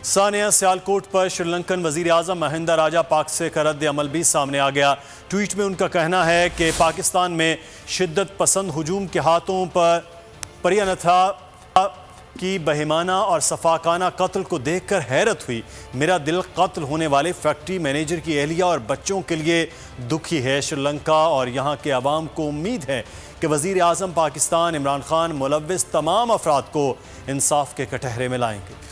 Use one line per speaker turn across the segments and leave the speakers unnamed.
सानिया सियालकोट पर श्रीलंकन वजीर आज़म महिंदा राजापाक्से का रद्द अमल भी सामने आ गया। ट्वीट में उनका कहना है कि पाकिस्तान में शिद्दत पसंद हुजूम के हाथों पर परियनथा की बहिमाना और सफाकाना कत्ल को देखकर हैरत हुई। मेरा दिल कत्ल होने वाले फैक्ट्री मैनेजर की एहलिया और बच्चों के लिए दुखी है। श्रीलंका और यहाँ के अवाम को उम्मीद है कि वजीर आज़म पाकिस्तान इमरान खान मुलव्विस तमाम अफराद को इंसाफ के कटहरे में लाएंगे।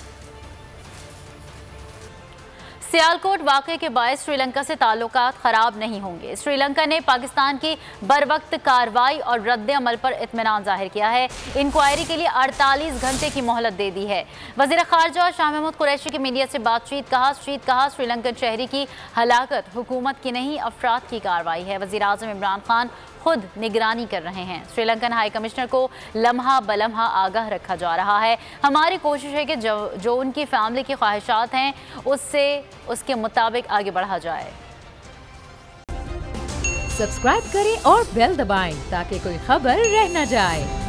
सियालकोट वाक़े के बायस श्रीलंका से ताल्लुकात ख़राब नहीं होंगे। श्रीलंका ने पाकिस्तान की बरवक्त कार्रवाई और रद्द अमल पर इत्मीनान जाहिर किया है। इंक्वायरी के लिए 48 घंटे की मोहलत दे दी है। वज़ीर ख़ारजा शाह महमूद कुरैशी की मीडिया से बातचीत कहा श्रीलंकन शहरी की हलाकत हुकूमत की नहीं अफराद की कार्रवाई है। वज़ीर आज़म इमरान खान खुद निगरानी कर रहे हैं। श्रीलंकन हाई कमिश्नर को लम्हा बलम्हा आगाह रखा जा रहा है। हमारी कोशिश है कि जो उनकी फैमिली की ख्वाहिशात हैं उसके मुताबिक आगे बढ़ा जाए।
सब्सक्राइब करें और बेल दबाएं ताकि कोई खबर रह न जाए।